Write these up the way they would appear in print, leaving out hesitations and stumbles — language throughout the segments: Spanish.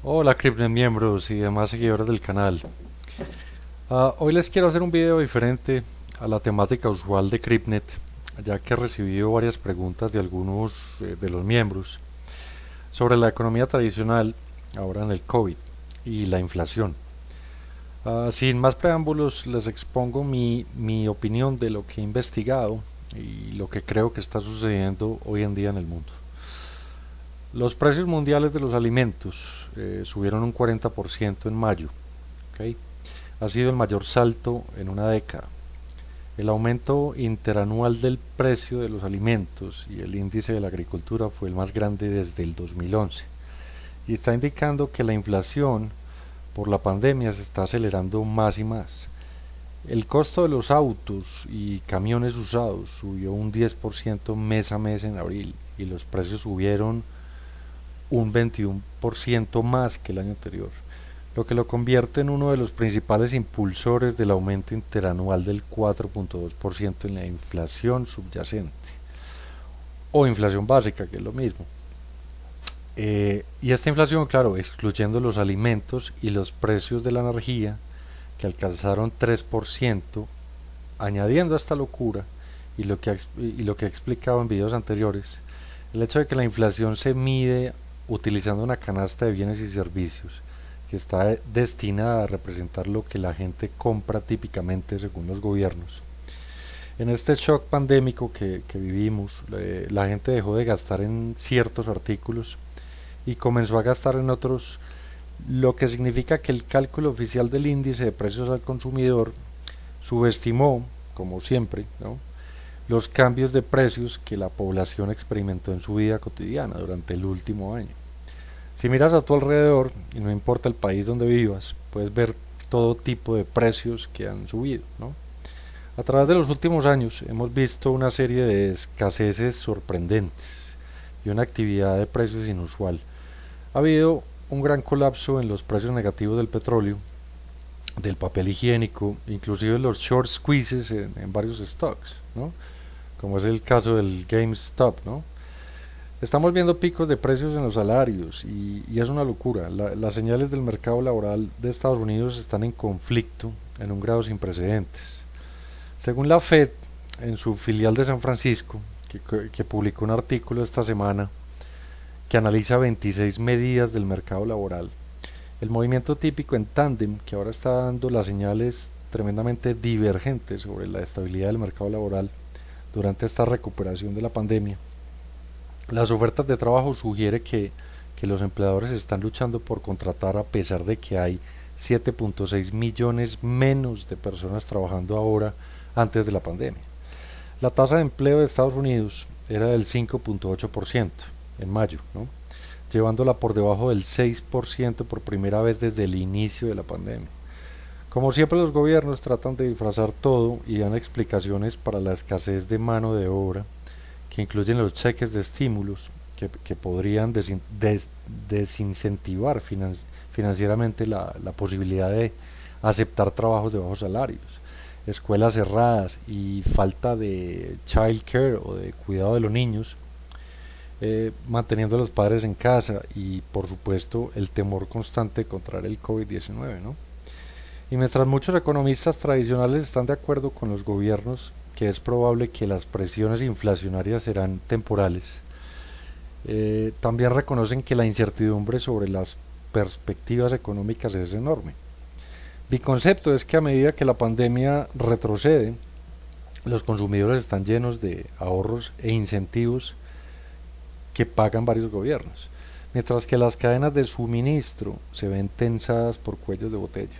Hola Cripnet miembros y demás seguidores del canal. Hoy les quiero hacer un video diferente a la temática usual de Cripnet, ya que he recibido varias preguntas de algunos de los miembros sobre la economía tradicional ahora en el COVID y la inflación. Sin más preámbulos, les expongo mi opinión de lo que he investigado y lo que creo que está sucediendo hoy en día en el mundo. Los precios mundiales de los alimentos subieron un 40% en mayo. ¿Ok? Ha sido el mayor salto en una década. El aumento interanual del precio de los alimentos y el índice de la agricultura fue el más grande desde el 2011 y está indicando que la inflación por la pandemia se está acelerando más y más. El costo de los autos y camiones usados subió un 10% mes a mes en abril y los precios subieron un 21% más que el año anterior, lo que lo convierte en uno de los principales impulsores del aumento interanual del 4.2% en la inflación subyacente o inflación básica, que es lo mismo. Y esta inflación, claro, excluyendo los alimentos y los precios de la energía, que alcanzaron 3%, añadiendo a esta locura y lo que he explicado en videos anteriores, el hecho de que la inflación se mide utilizando una canasta de bienes y servicios que está destinada a representar lo que la gente compra típicamente según los gobiernos. En este shock pandémico que vivimos, la gente dejó de gastar en ciertos artículos y comenzó a gastar en otros, lo que significa que el cálculo oficial del índice de precios al consumidor subestimó, como siempre, ¿no?, los cambios de precios que la población experimentó en su vida cotidiana durante el último año. Si miras a tu alrededor, y no importa el país donde vivas, puedes ver todo tipo de precios que han subido, ¿no? A través de los últimos años hemos visto una serie de escaseces sorprendentes y una actividad de precios inusual. Ha habido un gran colapso en los precios negativos del petróleo, del papel higiénico, inclusive los short squeezes en varios stocks, ¿no?, como es el caso del GameStop, ¿no? Estamos viendo picos de precios en los salarios y es una locura. Las señales del mercado laboral de Estados Unidos están en conflicto en un grado sin precedentes. Según la Fed, en su filial de San Francisco, que publicó un artículo esta semana que analiza 26 medidas del mercado laboral, el movimiento típico en tándem, que ahora está dando las señales tremendamente divergentes sobre la estabilidad del mercado laboral durante esta recuperación de la pandemia. Las ofertas de trabajo sugieren que los empleadores están luchando por contratar a pesar de que hay 7.6 millones menos de personas trabajando ahora antes de la pandemia. La tasa de empleo de Estados Unidos era del 5.8% en mayo, ¿no?, llevándola por debajo del 6% por primera vez desde el inicio de la pandemia. Como siempre, los gobiernos tratan de disfrazar todo y dan explicaciones para la escasez de mano de obra, que incluyen los cheques de estímulos que podrían desincentivar financieramente la posibilidad de aceptar trabajos de bajos salarios, escuelas cerradas y falta de child care o de cuidado de los niños, manteniendo a los padres en casa y por supuesto el temor constante de contraer el COVID-19, ¿no? Y mientras muchos economistas tradicionales están de acuerdo con los gobiernos que es probable que las presiones inflacionarias serán temporales, también reconocen que la incertidumbre sobre las perspectivas económicas es enorme. Mi concepto es que a medida que la pandemia retrocede, los consumidores están llenos de ahorros e incentivos que pagan varios gobiernos, mientras que las cadenas de suministro se ven tensadas por cuellos de botella.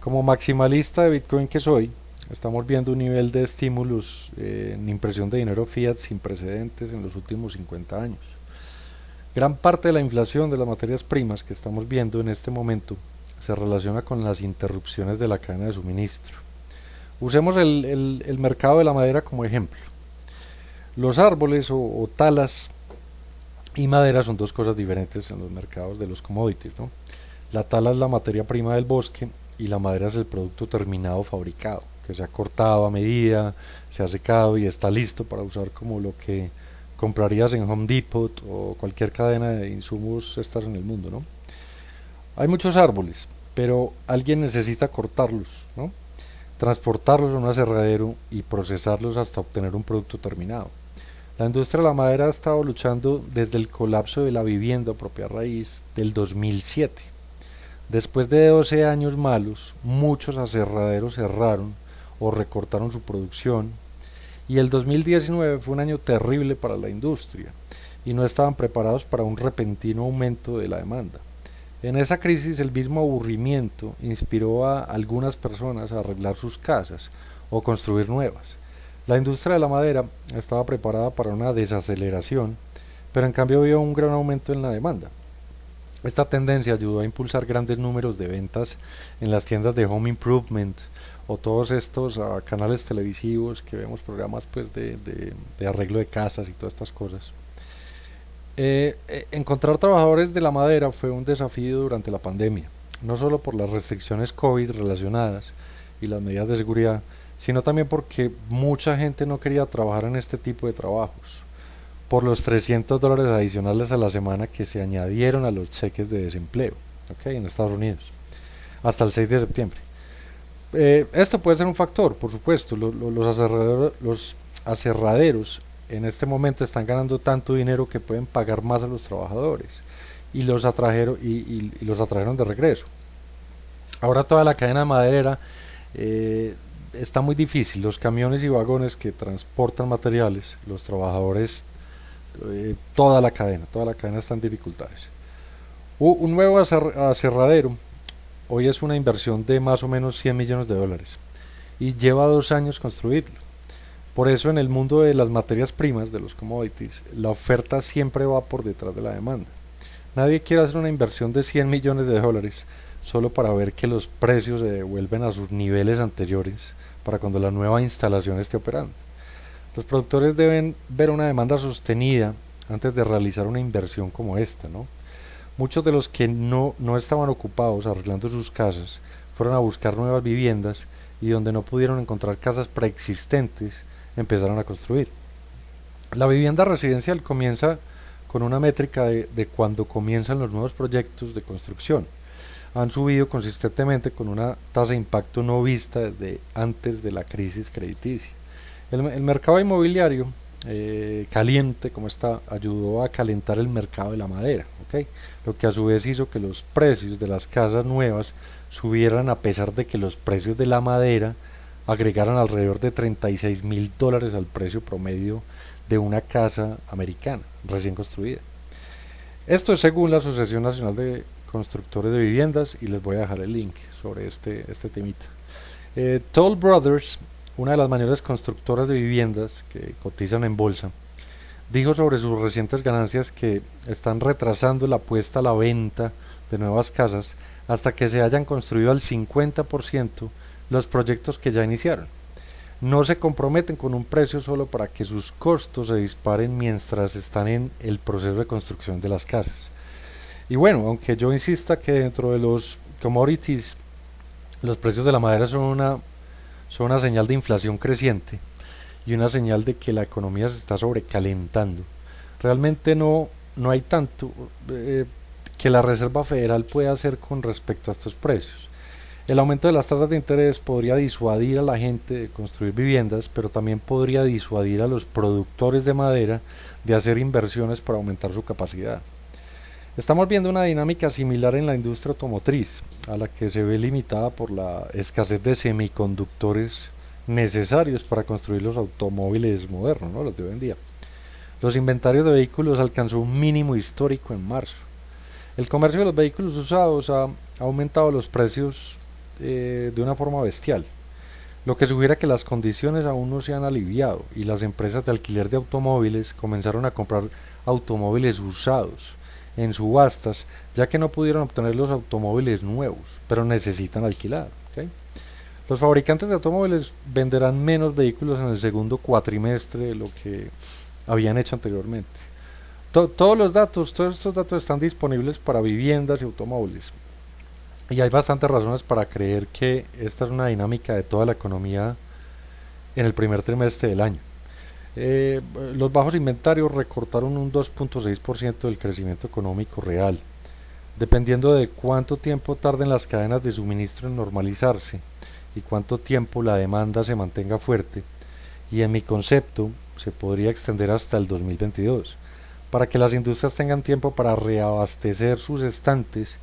Como maximalista de Bitcoin que soy, estamos viendo un nivel de estímulos en impresión de dinero fiat sin precedentes en los últimos 50 años. Gran parte de la inflación de las materias primas que estamos viendo en este momento se relaciona con las interrupciones de la cadena de suministro. Usemos el mercado de la madera como ejemplo. Los árboles o talas y madera son dos cosas diferentes en los mercados de los commodities, ¿no? La tala es la materia prima del bosque y la madera es el producto terminado fabricado, que se ha cortado a medida, se ha secado y está listo para usar como lo que comprarías en Home Depot o cualquier cadena de insumos estas en el mundo, ¿no? Hay muchos árboles, pero alguien necesita cortarlos, ¿no? Transportarlos a un aserradero y procesarlos hasta obtener un producto terminado. La industria de la madera ha estado luchando desde el colapso de la vivienda propia raíz del 2007. Después de 12 años malos, muchos aserraderos cerraron o recortaron su producción y el 2019 fue un año terrible para la industria y no estaban preparados para un repentino aumento de la demanda. En esa crisis el mismo aburrimiento inspiró a algunas personas a arreglar sus casas o construir nuevas. La industria de la madera estaba preparada para una desaceleración, pero en cambio vio un gran aumento en la demanda. Esta tendencia ayudó a impulsar grandes números de ventas en las tiendas de home improvement o todos estos canales televisivos que vemos programas pues de arreglo de casas y todas estas cosas. Encontrar trabajadores de la madera fue un desafío durante la pandemia, no solo por las restricciones COVID relacionadas y las medidas de seguridad, sino también porque mucha gente no quería trabajar en este tipo de trabajos, por los $300 adicionales a la semana que se añadieron a los cheques de desempleo, ¿okay? En Estados Unidos, hasta el 6 de septiembre. Esto puede ser un factor, por supuesto. Los aserraderos en este momento están ganando tanto dinero que pueden pagar más a los trabajadores y los atrajeron de regreso. Ahora toda la cadena maderera está muy difícil. Los camiones y vagones que transportan materiales, los trabajadores, toda la cadena está en dificultades. Un nuevo aserradero hoy es una inversión de más o menos $100 millones y lleva 2 años construirlo. Por eso en el mundo de las materias primas, de los commodities, la oferta siempre va por detrás de la demanda. Nadie quiere hacer una inversión de $100 millones solo para ver que los precios se devuelven a sus niveles anteriores para cuando la nueva instalación esté operando. Los productores deben ver una demanda sostenida antes de realizar una inversión como esta, ¿no? Muchos de los que no estaban ocupados arreglando sus casas fueron a buscar nuevas viviendas y donde no pudieron encontrar casas preexistentes empezaron a construir. La vivienda residencial comienza con una métrica de cuando comienzan los nuevos proyectos de construcción. Han subido consistentemente con una tasa de impacto no vista desde antes de la crisis crediticia. El mercado inmobiliario caliente como está ayudó a calentar el mercado de la madera, ¿okay? Lo que a su vez hizo que los precios de las casas nuevas subieran a pesar de que los precios de la madera agregaran alrededor de $36.000 al precio promedio de una casa americana recién construida. Esto es según la Asociación Nacional de Constructores de Viviendas y les voy a dejar el link sobre este temita. Toll Brothers, una de las mayores constructoras de viviendas que cotizan en bolsa, dijo sobre sus recientes ganancias que están retrasando la puesta a la venta de nuevas casas hasta que se hayan construido al 50% los proyectos que ya iniciaron. No se comprometen con un precio solo para que sus costos se disparen mientras están en el proceso de construcción de las casas. Y bueno, aunque yo insista que dentro de los commodities los precios de la madera son una señal de inflación creciente y una señal de que la economía se está sobrecalentando, realmente no hay tanto que la Reserva Federal pueda hacer con respecto a estos precios. El aumento de las tasas de interés podría disuadir a la gente de construir viviendas, pero también podría disuadir a los productores de madera de hacer inversiones para aumentar su capacidad. Estamos viendo una dinámica similar en la industria automotriz, a la que se ve limitada por la escasez de semiconductores necesarios para construir los automóviles modernos, ¿no? Los de hoy en día. Los inventarios de vehículos alcanzó un mínimo histórico en marzo. El comercio de los vehículos usados ha aumentado los precios de una forma bestial, lo que sugiere que las condiciones aún no se han aliviado y las empresas de alquiler de automóviles comenzaron a comprar automóviles usados en subastas, ya que no pudieron obtener los automóviles nuevos, pero necesitan alquilar, ¿okay? Los fabricantes de automóviles venderán menos vehículos en el segundo cuatrimestre de lo que habían hecho anteriormente. Todos estos datos están disponibles para viviendas y automóviles. Y hay bastantes razones para creer que esta es una dinámica de toda la economía en el primer trimestre del año. Los bajos inventarios recortaron un 2.6% del crecimiento económico real. dependiendo de cuánto tiempo tarden las cadenas de suministro en normalizarse y cuánto tiempo la demanda se mantenga fuerte, y en mi concepto se podría extender hasta el 2022, para que las industrias tengan tiempo para reabastecer sus estantes.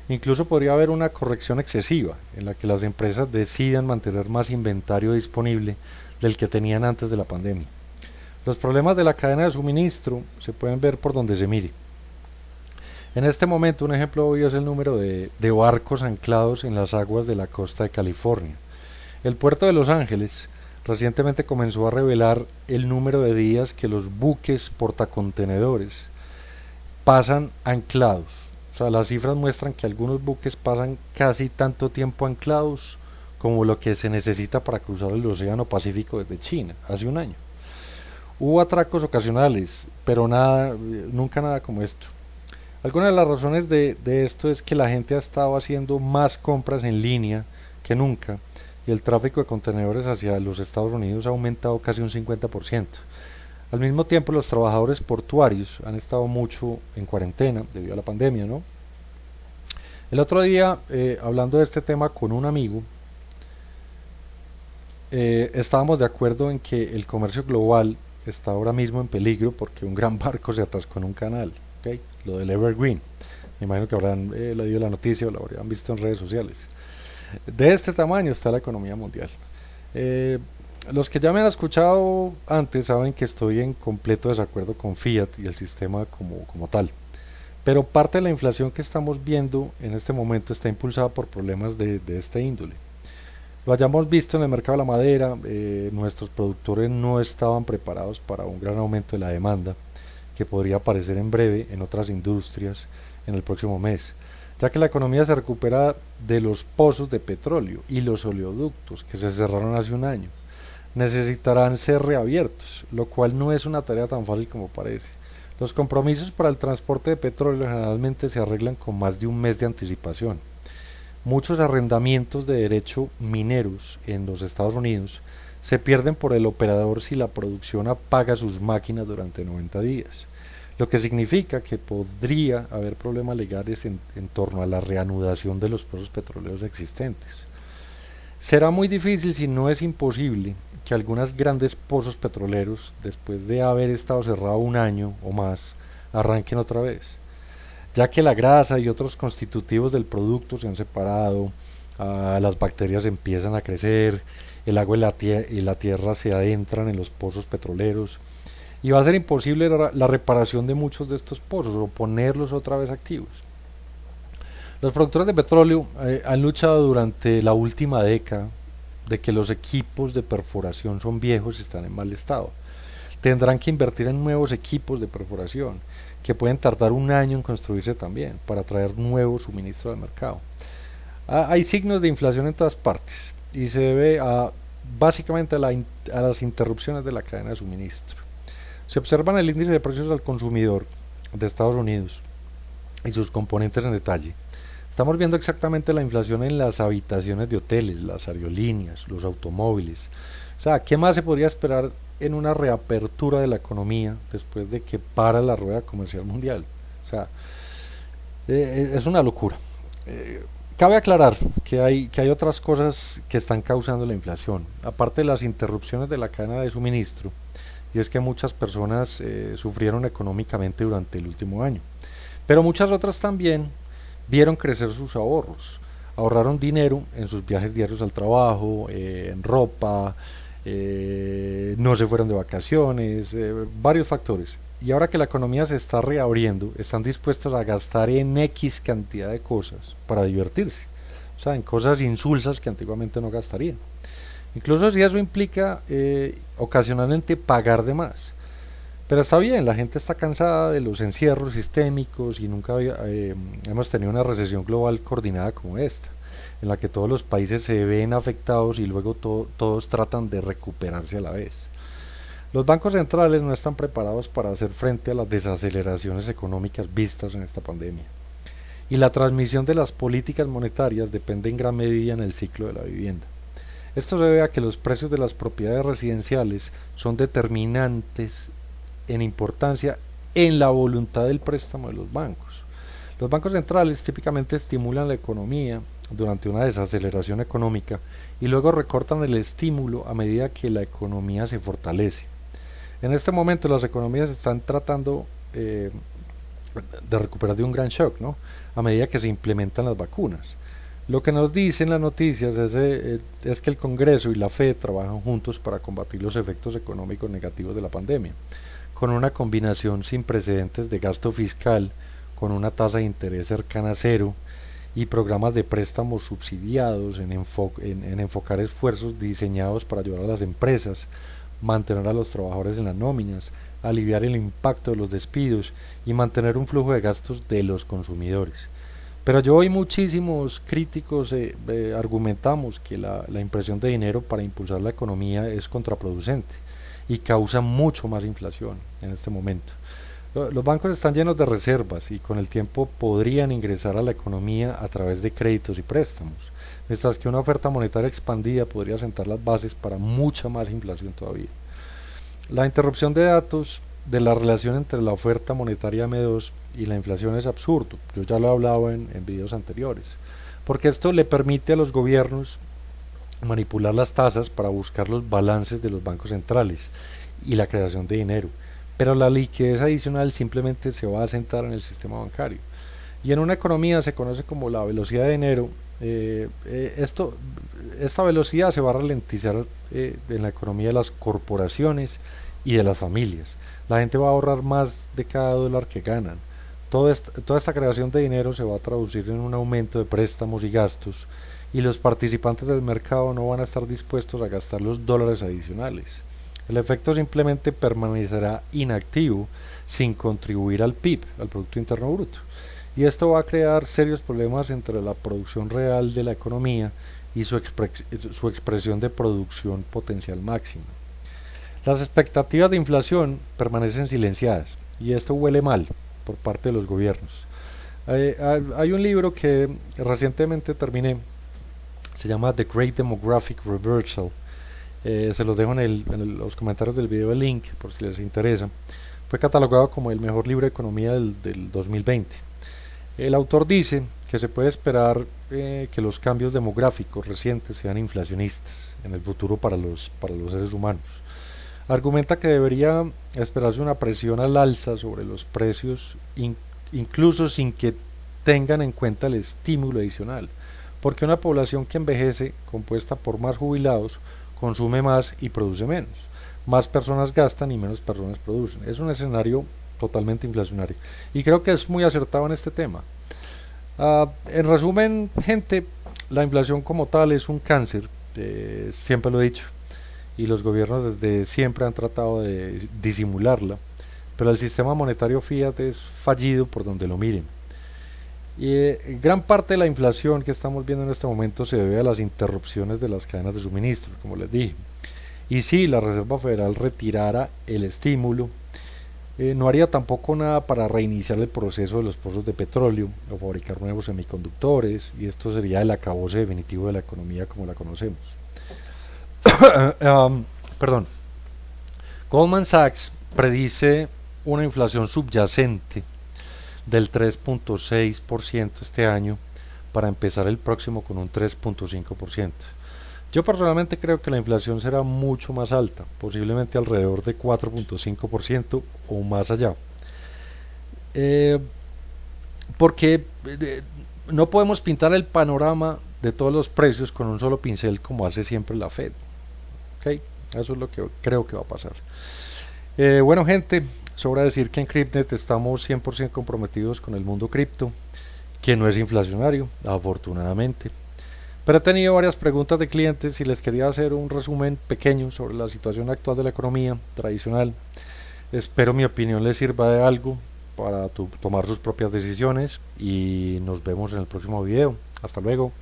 Incluso podría haber una corrección excesiva en la que las empresas decidan mantener más inventario disponible del que tenían antes de la pandemia. Los problemas de la cadena de suministro se pueden ver por donde se mire. En este momento un ejemplo obvio es el número de barcos anclados en las aguas de la costa de California. El puerto de Los Ángeles recientemente comenzó a revelar el número de días que los buques portacontenedores pasan anclados. O sea, las cifras muestran que algunos buques pasan casi tanto tiempo anclados como lo que se necesita para cruzar el Océano Pacífico desde China, hace un año. Hubo atracos ocasionales, pero nunca nada como esto. Algunas de las razones de esto es que la gente ha estado haciendo más compras en línea que nunca, y el tráfico de contenedores hacia los Estados Unidos ha aumentado casi un 50%. Al mismo tiempo, los trabajadores portuarios han estado mucho en cuarentena debido a la pandemia, ¿no? El otro día, hablando de este tema con un amigo, estábamos de acuerdo en que el comercio global está ahora mismo en peligro porque un gran barco se atascó en un canal, ¿okay? Lo del Evergreen. Me imagino que habrán leído la noticia o lo habrán visto en redes sociales. De este tamaño está la economía mundial. Los que ya me han escuchado antes saben que estoy en completo desacuerdo con Fiat y el sistema como tal. Pero parte de la inflación que estamos viendo en este momento está impulsada por problemas de este índole. Lo hayamos visto en el mercado de la madera, nuestros productores no estaban preparados para un gran aumento de la demanda que podría aparecer en breve en otras industrias en el próximo mes, ya que la economía se recupera de los pozos de petróleo y los oleoductos que se cerraron hace un año. Necesitarán ser reabiertos, lo cual no es una tarea tan fácil como parece. Los compromisos para el transporte de petróleo generalmente se arreglan con más de un mes de anticipación. Muchos arrendamientos de derecho mineros en los Estados Unidos se pierden por el operador si la producción apaga sus máquinas durante 90 días, lo que significa que podría haber problemas legales en torno a la reanudación de los pozos petroleros existentes. Será muy difícil, si no es imposible, que algunos grandes pozos petroleros, después de haber estado cerrado un año o más, arranquen otra vez, ya que la grasa y otros constitutivos del producto se han separado, las bacterias empiezan a crecer, el agua y la tierra se adentran en los pozos petroleros, y va a ser imposible la reparación de muchos de estos pozos o ponerlos otra vez activos. Los productores de petróleo han luchado durante la última década de que los equipos de perforación son viejos y están en mal estado. Tendrán que invertir en nuevos equipos de perforación, que pueden tardar un año en construirse también, para traer nuevo suministro al mercado. Hay signos de inflación en todas partes, y se debe básicamente a las interrupciones de la cadena de suministro. Se observan el índice de precios al consumidor de Estados Unidos y sus componentes en detalle. Estamos viendo exactamente la inflación en las habitaciones de hoteles, las aerolíneas, los automóviles. O sea, ¿qué más se podría esperar en una reapertura de la economía después de que para la rueda comercial mundial? O sea, es una locura. Cabe aclarar que hay otras cosas que están causando la inflación, aparte de las interrupciones de la cadena de suministro, y es que muchas personas sufrieron económicamente durante el último año, pero muchas otras también vieron crecer sus ahorros, ahorraron dinero en sus viajes diarios al trabajo, en ropa, no se fueron de vacaciones, varios factores. Y ahora que la economía se está reabriendo, están dispuestos a gastar en X cantidad de cosas para divertirse, o sea, en cosas insulsas que antiguamente no gastarían. Incluso si eso implica ocasionalmente pagar de más. Pero está bien, la gente está cansada de los encierros sistémicos y nunca hemos tenido una recesión global coordinada como esta, en la que todos los países se ven afectados y luego todos tratan de recuperarse a la vez. Los bancos centrales no están preparados para hacer frente a las desaceleraciones económicas vistas en esta pandemia. Y la transmisión de las políticas monetarias depende en gran medida en el ciclo de la vivienda. Esto se debe a que los precios de las propiedades residenciales son determinantes en importancia en la voluntad del préstamo de los bancos. Los bancos centrales típicamente estimulan la economía durante una desaceleración económica y luego recortan el estímulo a medida que la economía se fortalece. En este momento las economías están tratando de recuperar de un gran shock, ¿no? A medida que se implementan las vacunas. Lo que nos dicen las noticias es que el Congreso y la Fed trabajan juntos para combatir los efectos económicos negativos de la pandemia, con una combinación sin precedentes de gasto fiscal, con una tasa de interés cercana a cero y programas de préstamos subsidiados en enfocar esfuerzos diseñados para ayudar a las empresas, mantener a los trabajadores en las nóminas, aliviar el impacto de los despidos y mantener un flujo de gastos de los consumidores. Pero yo y muchísimos críticos argumentamos que la impresión de dinero para impulsar la economía es contraproducente y causa mucho más inflación en este momento. Los bancos están llenos de reservas y con el tiempo podrían ingresar a la economía a través de créditos y préstamos, mientras que una oferta monetaria expandida podría sentar las bases para mucha más inflación todavía. La interrupción de datos de la relación entre la oferta monetaria M2 y la inflación es absurdo. Yo ya lo he hablado en videos anteriores, porque esto le permite a los gobiernos manipular las tasas para buscar los balances de los bancos centrales y la creación de dinero, pero la liquidez adicional simplemente se va a sentar en el sistema bancario. Y en una economía se conoce como la velocidad de dinero. Esta velocidad se va a ralentizar en la economía de las corporaciones y de las familias. La gente va a ahorrar más de cada dólar que ganan. Toda esta creación de dinero se va a traducir en un aumento de préstamos y gastos, y los participantes del mercado no van a estar dispuestos a gastar los dólares adicionales. El efecto simplemente permanecerá inactivo sin contribuir al PIB, al Producto Interno Bruto. Y esto va a crear serios problemas entre la producción real de la economía y su expresión de producción potencial máxima. Las expectativas de inflación permanecen silenciadas y esto huele mal por parte de los gobiernos. Hay un libro que recientemente terminé, se llama The Great Demographic Reversal. Se los dejo en los comentarios del video el link por si les interesa. Fue catalogado como el mejor libro de economía del 2020. El autor dice que se puede esperar que los cambios demográficos recientes sean inflacionistas en el futuro para los seres humanos. Argumenta que debería esperarse una presión al alza sobre los precios, incluso sin que tengan en cuenta el estímulo adicional, porque una población que envejece, compuesta por más jubilados, consume más y produce menos. Más personas gastan y menos personas producen. Es un escenario totalmente inflacionario y creo que es muy acertado en este tema. En resumen, gente, la inflación como tal es un cáncer, siempre lo he dicho, y los gobiernos desde siempre han tratado de disimularla, pero el sistema monetario fiat es fallido por donde lo miren. Y gran parte de la inflación que estamos viendo en este momento se debe a las interrupciones de las cadenas de suministro, como les dije. Y si la Reserva Federal retirara el estímulo, no haría tampoco nada para reiniciar el proceso de los pozos de petróleo o fabricar nuevos semiconductores, y esto sería el acabose definitivo de la economía como la conocemos. Perdón. Goldman Sachs predice una inflación subyacente del 3.6% este año, para empezar el próximo con un 3.5%. Yo personalmente creo que la inflación será mucho más alta, posiblemente alrededor de 4.5% o más allá. Porque no podemos pintar el panorama de todos los precios con un solo pincel como hace siempre la Fed. ¿Okay? Eso es lo que creo que va a pasar. Bueno, gente, sobra decir que en CryptNet estamos 100% comprometidos con el mundo cripto, que no es inflacionario, afortunadamente. Pero he tenido varias preguntas de clientes y les quería hacer un resumen pequeño sobre la situación actual de la economía tradicional. Espero mi opinión les sirva de algo para tomar sus propias decisiones y nos vemos en el próximo video. Hasta luego.